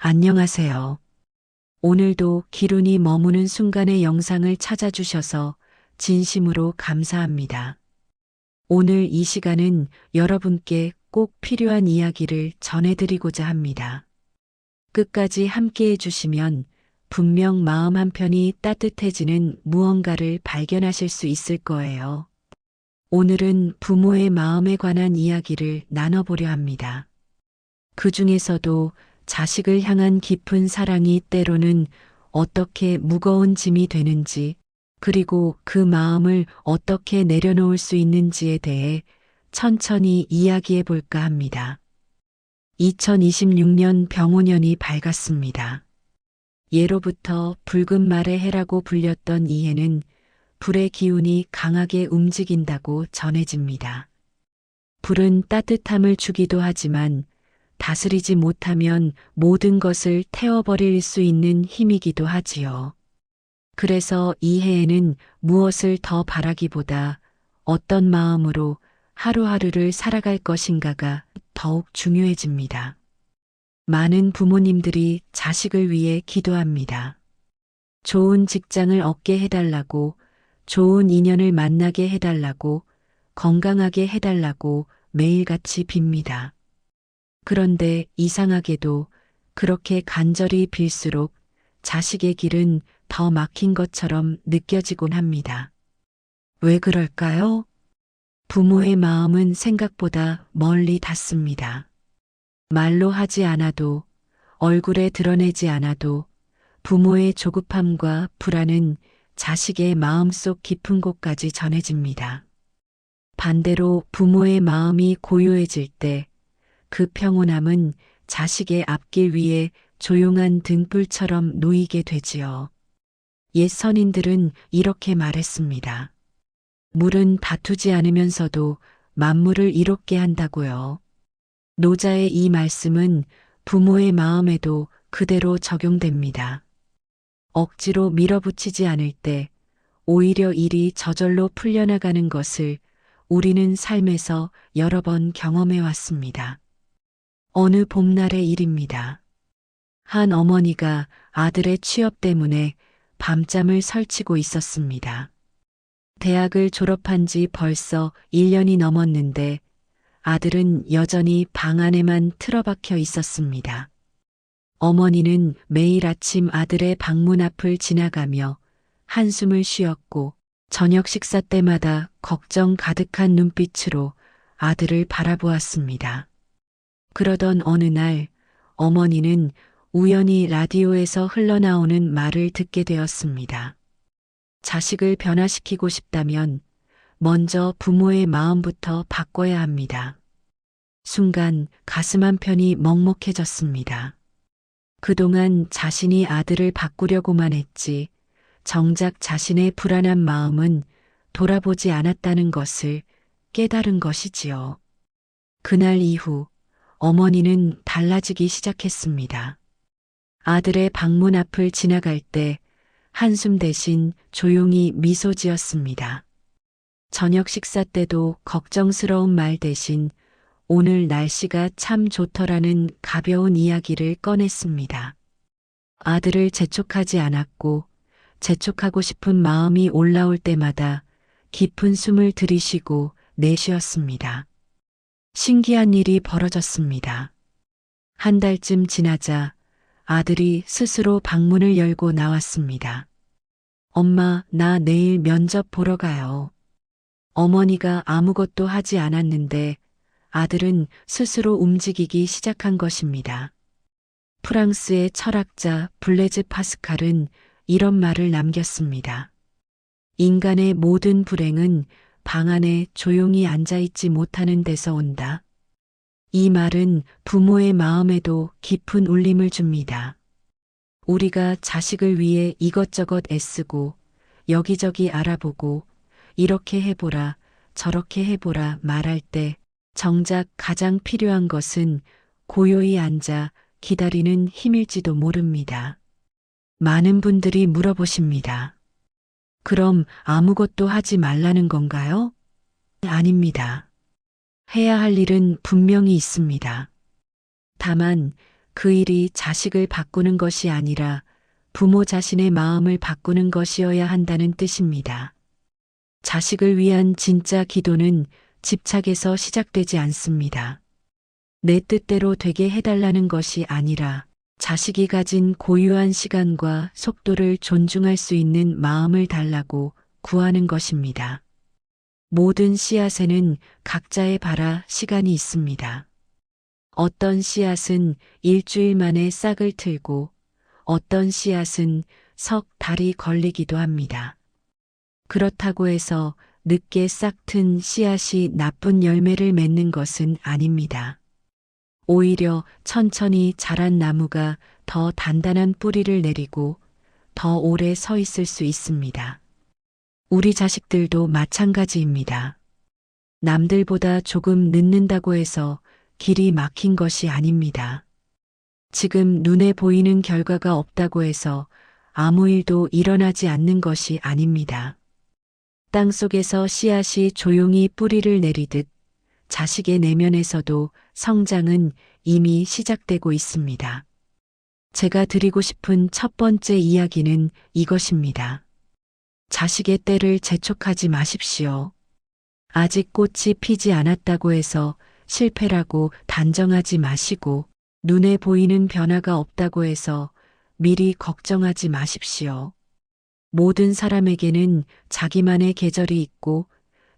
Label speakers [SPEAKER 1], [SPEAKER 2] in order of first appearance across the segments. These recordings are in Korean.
[SPEAKER 1] 안녕하세요. 오늘도 기룬이 머무는 순간의 영상을 찾아주셔서 진심으로 감사합니다. 오늘 이 시간은 여러분께 꼭 필요한 이야기를 전해드리고자 합니다. 끝까지 함께 해주시면 분명 마음 한편이 따뜻해지는 무언가를 발견하실 수 있을 거예요. 오늘은 부모의 마음에 관한 이야기를 나눠보려 합니다. 그 중에서도 자식을 향한 깊은 사랑이 때로는 어떻게 무거운 짐이 되는지, 그리고 그 마음을 어떻게 내려놓을 수 있는지에 대해 천천히 이야기해 볼까 합니다. 2026년 병오년이 밝았습니다. 예로부터 붉은 말의 해라고 불렸던 이 해는 불의 기운이 강하게 움직인다고 전해집니다. 불은 따뜻함을 주기도 하지만 다스리지 못하면 모든 것을 태워버릴 수 있는 힘이기도 하지요. 그래서 이 해에는 무엇을 더 바라기보다 어떤 마음으로 하루하루를 살아갈 것인가가 더욱 중요해집니다. 많은 부모님들이 자식을 위해 기도합니다. 좋은 직장을 얻게 해달라고, 좋은 인연을 만나게 해달라고, 건강하게 해달라고 매일같이 빕니다. 그런데 이상하게도 그렇게 간절히 빌수록 자식의 길은 더 막힌 것처럼 느껴지곤 합니다. 왜 그럴까요? 부모의 마음은 생각보다 멀리 닿습니다. 말로 하지 않아도, 얼굴에 드러내지 않아도 부모의 조급함과 불안은 자식의 마음속 깊은 곳까지 전해집니다. 반대로 부모의 마음이 고요해질 때 그 평온함은 자식의 앞길 위에 조용한 등불처럼 놓이게 되지요. 옛 선인들은 이렇게 말했습니다. 물은 다투지 않으면서도 만물을 이롭게 한다고요. 노자의 이 말씀은 부모의 마음에도 그대로 적용됩니다. 억지로 밀어붙이지 않을 때 오히려 일이 저절로 풀려나가는 것을 우리는 삶에서 여러 번 경험해 왔습니다. 어느 봄날의 일입니다. 한 어머니가 아들의 취업 때문에 밤잠을 설치고 있었습니다. 대학을 졸업한 지 벌써 1년이 넘었는데 아들은 여전히 방 안에만 틀어박혀 있었습니다. 어머니는 매일 아침 아들의 방문 앞을 지나가며 한숨을 쉬었고 저녁 식사 때마다 걱정 가득한 눈빛으로 아들을 바라보았습니다. 그러던 어느 날 어머니는 우연히 라디오에서 흘러나오는 말을 듣게 되었습니다. 자식을 변화시키고 싶다면 먼저 부모의 마음부터 바꿔야 합니다. 순간 가슴 한편이 먹먹해졌습니다. 그동안 자신이 아들을 바꾸려고만 했지 정작 자신의 불안한 마음은 돌아보지 않았다는 것을 깨달은 것이지요. 그날 이후 어머니는 달라지기 시작했습니다. 아들의 방문 앞을 지나갈 때 한숨 대신 조용히 미소 지었습니다. 저녁 식사 때도 걱정스러운 말 대신 오늘 날씨가 참 좋더라는 가벼운 이야기를 꺼냈습니다. 아들을 재촉하지 않았고 재촉하고 싶은 마음이 올라올 때마다 깊은 숨을 들이쉬고 내쉬었습니다. 신기한 일이 벌어졌습니다. 한 달쯤 지나자 아들이 스스로 방문을 열고 나왔습니다. 엄마, 나 내일 면접 보러 가요. 어머니가 아무것도 하지 않았는데 아들은 스스로 움직이기 시작한 것입니다. 프랑스의 철학자 블레즈 파스칼은 이런 말을 남겼습니다. 인간의 모든 불행은 방 안에 조용히 앉아있지 못하는 데서 온다. 이 말은 부모의 마음에도 깊은 울림을 줍니다. 우리가 자식을 위해 이것저것 애쓰고 여기저기 알아보고 이렇게 해보라 저렇게 해보라 말할 때 정작 가장 필요한 것은 고요히 앉아 기다리는 힘일지도 모릅니다. 많은 분들이 물어보십니다. 그럼 아무것도 하지 말라는 건가요? 아닙니다. 해야 할 일은 분명히 있습니다. 다만 그 일이 자식을 바꾸는 것이 아니라 부모 자신의 마음을 바꾸는 것이어야 한다는 뜻입니다. 자식을 위한 진짜 기도는 집착에서 시작되지 않습니다. 내 뜻대로 되게 해달라는 것이 아니라 자식이 가진 고유한 시간과 속도를 존중할 수 있는 마음을 달라고 구하는 것입니다. 모든 씨앗에는 각자의 발화 시간이 있습니다. 어떤 씨앗은 일주일 만에 싹을 틀고 어떤 씨앗은 석 달이 걸리기도 합니다. 그렇다고 해서 늦게 싹 튼 씨앗이 나쁜 열매를 맺는 것은 아닙니다. 오히려 천천히 자란 나무가 더 단단한 뿌리를 내리고 더 오래 서 있을 수 있습니다. 우리 자식들도 마찬가지입니다. 남들보다 조금 늦는다고 해서 길이 막힌 것이 아닙니다. 지금 눈에 보이는 결과가 없다고 해서 아무 일도 일어나지 않는 것이 아닙니다. 땅 속에서 씨앗이 조용히 뿌리를 내리듯 자식의 내면에서도 성장은 이미 시작되고 있습니다. 제가 드리고 싶은 첫 번째 이야기는 이것입니다. 자식의 때를 재촉하지 마십시오. 아직 꽃이 피지 않았다고 해서 실패라고 단정하지 마시고 눈에 보이는 변화가 없다고 해서 미리 걱정하지 마십시오. 모든 사람에게는 자기만의 계절이 있고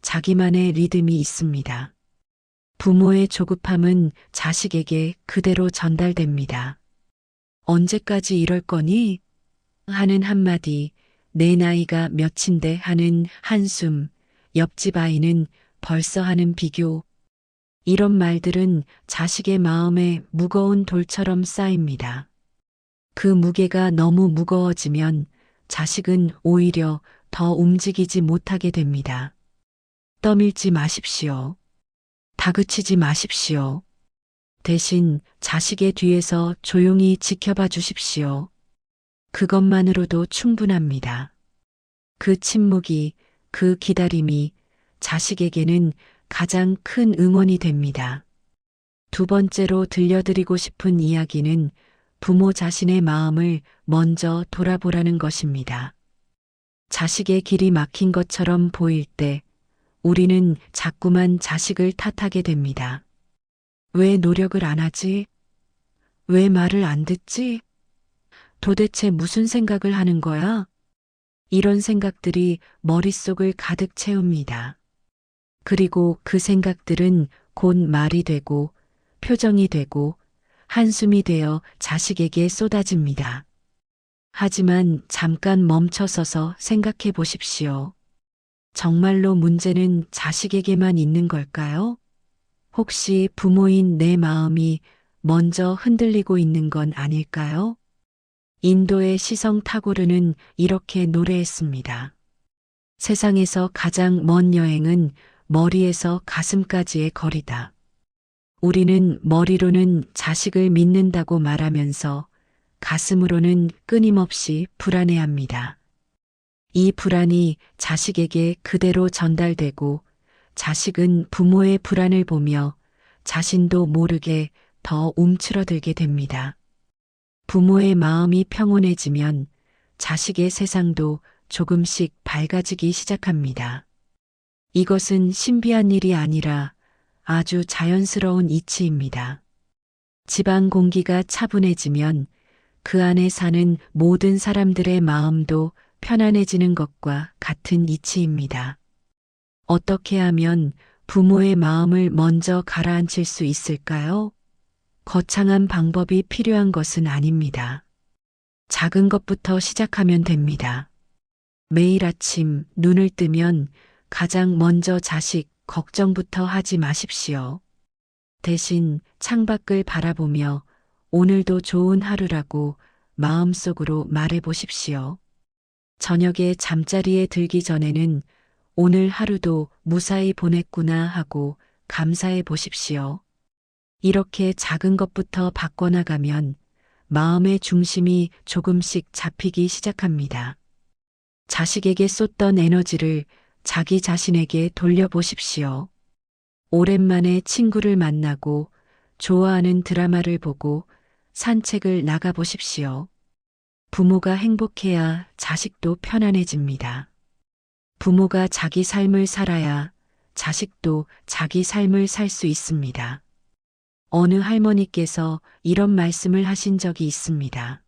[SPEAKER 1] 자기만의 리듬이 있습니다. 부모의 조급함은 자식에게 그대로 전달됩니다. 언제까지 이럴 거니? 하는 한마디, 내 나이가 몇인데 하는 한숨, 옆집 아이는 벌써 하는 비교. 이런 말들은 자식의 마음에 무거운 돌처럼 쌓입니다. 그 무게가 너무 무거워지면 자식은 오히려 더 움직이지 못하게 됩니다. 떠밀지 마십시오. 다그치지 마십시오. 대신 자식의 뒤에서 조용히 지켜봐 주십시오. 그것만으로도 충분합니다. 그 침묵이, 그 기다림이 자식에게는 가장 큰 응원이 됩니다. 두 번째로 들려드리고 싶은 이야기는 부모 자신의 마음을 먼저 돌아보라는 것입니다. 자식의 길이 막힌 것처럼 보일 때 우리는 자꾸만 자식을 탓하게 됩니다. 왜 노력을 안 하지? 왜 말을 안 듣지? 도대체 무슨 생각을 하는 거야? 이런 생각들이 머릿속을 가득 채웁니다. 그리고 그 생각들은 곧 말이 되고 표정이 되고 한숨이 되어 자식에게 쏟아집니다. 하지만 잠깐 멈춰서서 생각해 보십시오. 정말로 문제는 자식에게만 있는 걸까요? 혹시 부모인 내 마음이 먼저 흔들리고 있는 건 아닐까요? 인도의 시성 타고르는 이렇게 노래했습니다. 세상에서 가장 먼 여행은 머리에서 가슴까지의 거리다. 우리는 머리로는 자식을 믿는다고 말하면서 가슴으로는 끊임없이 불안해합니다. 이 불안이 자식에게 그대로 전달되고 자식은 부모의 불안을 보며 자신도 모르게 더 움츠러들게 됩니다. 부모의 마음이 평온해지면 자식의 세상도 조금씩 밝아지기 시작합니다. 이것은 신비한 일이 아니라 아주 자연스러운 이치입니다. 집안 공기가 차분해지면 그 안에 사는 모든 사람들의 마음도 편안해지는 것과 같은 이치입니다. 어떻게 하면 부모의 마음을 먼저 가라앉힐 수 있을까요? 거창한 방법이 필요한 것은 아닙니다. 작은 것부터 시작하면 됩니다. 매일 아침 눈을 뜨면 가장 먼저 자식 걱정부터 하지 마십시오. 대신 창밖을 바라보며 오늘도 좋은 하루라고 마음속으로 말해 보십시오. 저녁에 잠자리에 들기 전에는 오늘 하루도 무사히 보냈구나 하고 감사해 보십시오. 이렇게 작은 것부터 바꿔나가면 마음의 중심이 조금씩 잡히기 시작합니다. 자식에게 쏟던 에너지를 자기 자신에게 돌려보십시오. 오랜만에 친구를 만나고 좋아하는 드라마를 보고 산책을 나가보십시오. 부모가 행복해야 자식도 편안해집니다. 부모가 자기 삶을 살아야 자식도 자기 삶을 살 수 있습니다. 어느 할머니께서 이런 말씀을 하신 적이 있습니다.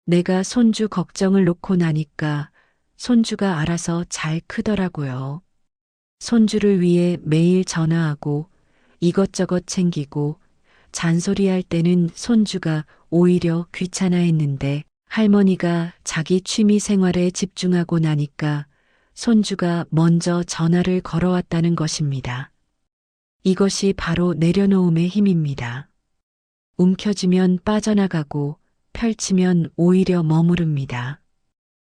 [SPEAKER 1] 내가 손주 걱정을 놓고 나니까 손주가 알아서 잘 크더라고요. 손주를 위해 매일 전화하고 이것저것 챙기고 잔소리할 때는 손주가 오히려 귀찮아했는데 할머니가 자기 취미 생활에 집중하고 나니까 손주가 먼저 전화를 걸어왔다는 것입니다. 이것이 바로 내려놓음의 힘입니다. 움켜쥐면 빠져나가고 펼치면 오히려 머무릅니다.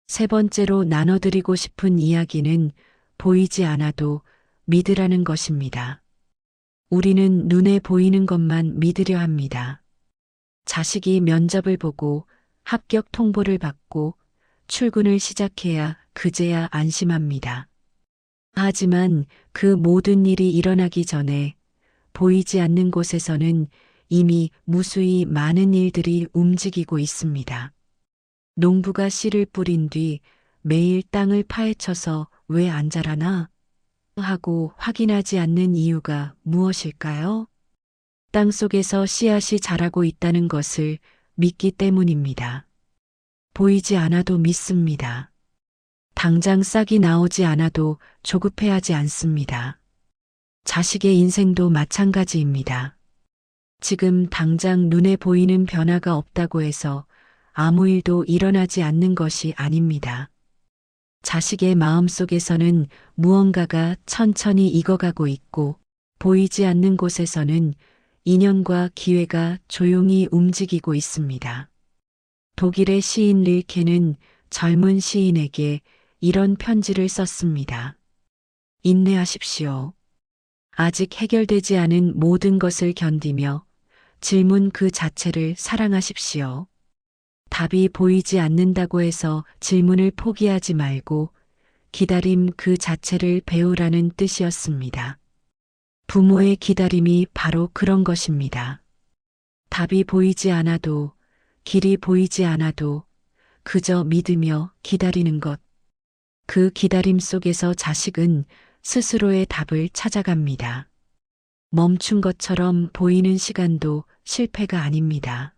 [SPEAKER 1] 세 번째로 나눠드리고 싶은 이야기는 보이지 않아도 믿으라는 것입니다. 우리는 눈에 보이는 것만 믿으려 합니다. 자식이 면접을 보고 합격 통보를 받고 출근을 시작해야 그제야 안심합니다. 하지만 그 모든 일이 일어나기 전에 보이지 않는 곳에서는 이미 무수히 많은 일들이 움직이고 있습니다. 농부가 씨를 뿌린 뒤 매일 땅을 파헤쳐서 왜 안 자라나? 하고 확인하지 않는 이유가 무엇일까요? 땅 속에서 씨앗이 자라고 있다는 것을 믿기 때문입니다. 보이지 않아도 믿습니다. 당장 싹이 나오지 않아도 조급해하지 않습니다. 자식의 인생도 마찬가지입니다. 지금 당장 눈에 보이는 변화가 없다고 해서 아무 일도 일어나지 않는 것이 아닙니다. 자식의 마음 속에서는 무언가가 천천히 익어가고 있고 보이지 않는 곳에서는 인연과 기회가 조용히 움직이고 있습니다. 독일의 시인 릴케는 젊은 시인에게 이런 편지를 썼습니다. 인내하십시오. 아직 해결되지 않은 모든 것을 견디며 질문 그 자체를 사랑하십시오. 답이 보이지 않는다고 해서 질문을 포기하지 말고 기다림 그 자체를 배우라는 뜻이었습니다. 부모의 기다림이 바로 그런 것입니다. 답이 보이지 않아도, 길이 보이지 않아도 그저 믿으며 기다리는 것. 그 기다림 속에서 자식은 스스로의 답을 찾아갑니다. 멈춘 것처럼 보이는 시간도 실패가 아닙니다.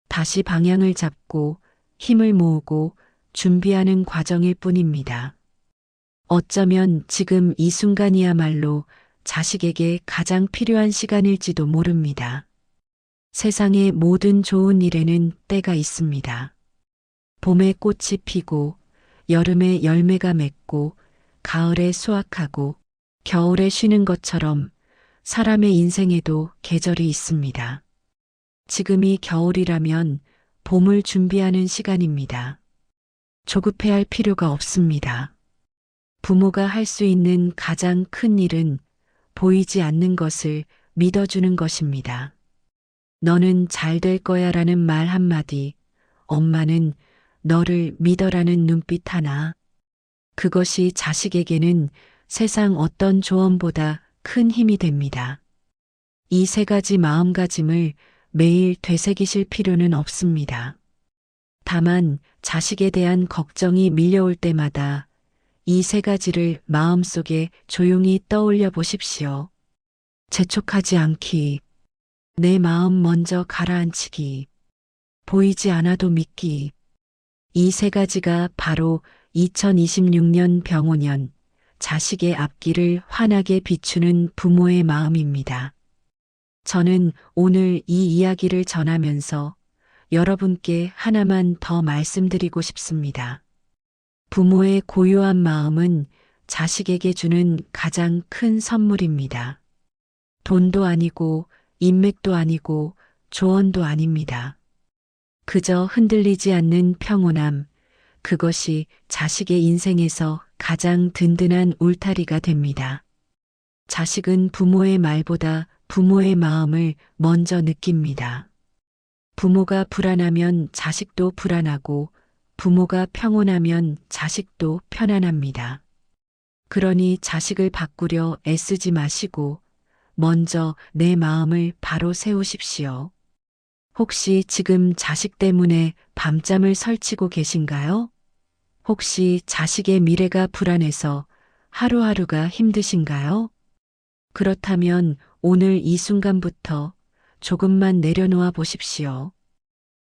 [SPEAKER 1] 다시 방향을 잡고 힘을 모으고 준비하는 과정일 뿐입니다. 어쩌면 지금 이 순간이야말로 자식에게 가장 필요한 시간일지도 모릅니다. 세상의 모든 좋은 일에는 때가 있습니다. 봄에 꽃이 피고 여름에 열매가 맺고 가을에 수확하고 겨울에 쉬는 것처럼 사람의 인생에도 계절이 있습니다. 지금이 겨울이라면 봄을 준비하는 시간입니다. 조급해할 필요가 없습니다. 부모가 할 수 있는 가장 큰 일은 보이지 않는 것을 믿어주는 것입니다. 너는 잘 될 거야 라는 말 한마디, 엄마는 너를 믿어라는 눈빛 하나, 그것이 자식에게는 세상 어떤 조언보다 큰 힘이 됩니다. 이 세 가지 마음가짐을 매일 되새기실 필요는 없습니다. 다만 자식에 대한 걱정이 밀려올 때마다 이 세 가지를 마음속에 조용히 떠올려 보십시오. 재촉하지 않기, 내 마음 먼저 가라앉히기, 보이지 않아도 믿기. 이 세 가지가 바로 2026년 병오년 자식의 앞길을 환하게 비추는 부모의 마음입니다. 저는 오늘 이 이야기를 전하면서 여러분께 하나만 더 말씀드리고 싶습니다. 부모의 고요한 마음은 자식에게 주는 가장 큰 선물입니다. 돈도 아니고 인맥도 아니고 조언도 아닙니다. 그저 흔들리지 않는 평온함, 그것이 자식의 인생에서 가장 든든한 울타리가 됩니다. 자식은 부모의 말보다 부모의 마음을 먼저 느낍니다. 부모가 불안하면 자식도 불안하고 부모가 평온하면 자식도 편안합니다. 그러니 자식을 바꾸려 애쓰지 마시고 먼저 내 마음을 바로 세우십시오. 혹시 지금 자식 때문에 밤잠을 설치고 계신가요? 혹시 자식의 미래가 불안해서 하루하루가 힘드신가요? 그렇다면 오늘 이 순간부터 조금만 내려놓아 보십시오.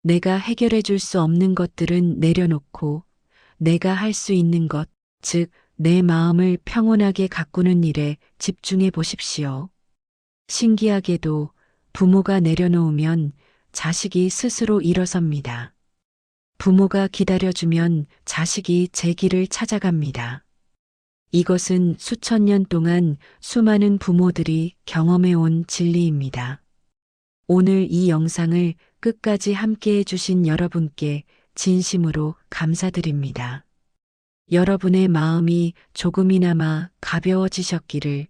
[SPEAKER 1] 내가 해결해 줄 수 없는 것들은 내려놓고 내가 할 수 있는 것, 즉, 내 마음을 평온하게 가꾸는 일에 집중해 보십시오. 신기하게도 부모가 내려놓으면 자식이 스스로 일어섭니다. 부모가 기다려주면 자식이 제 길을 찾아갑니다. 이것은 수천 년 동안 수많은 부모들이 경험해 온 진리입니다. 오늘 이 영상을 끝까지 함께 해주신 여러분께 진심으로 감사드립니다. 여러분의 마음이 조금이나마 가벼워지셨기를,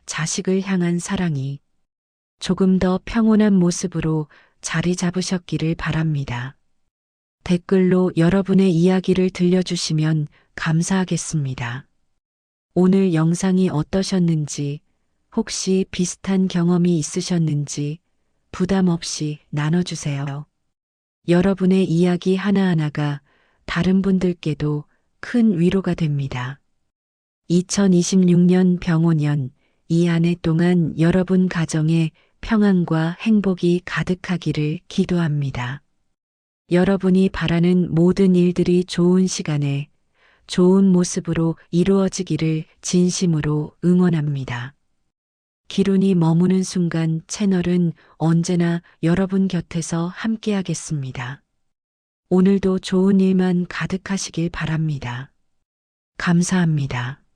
[SPEAKER 1] 자식을 향한 사랑이 조금 더 평온한 모습으로 자리 잡으셨기를 바랍니다. 댓글로 여러분의 이야기를 들려주시면 감사하겠습니다. 오늘 영상이 어떠셨는지, 혹시 비슷한 경험이 있으셨는지 부담 없이 나눠주세요. 여러분의 이야기 하나하나가 다른 분들께도 큰 위로가 됩니다. 2026년 병오년 이 한 해 동안 여러분 가정에 평안과 행복이 가득하기를 기도합니다. 여러분이 바라는 모든 일들이 좋은 시간에 좋은 모습으로 이루어지기를 진심으로 응원합니다. 기룬이 머무는 순간 채널은 언제나 여러분 곁에서 함께하겠습니다. 오늘도 좋은 일만 가득하시길 바랍니다. 감사합니다.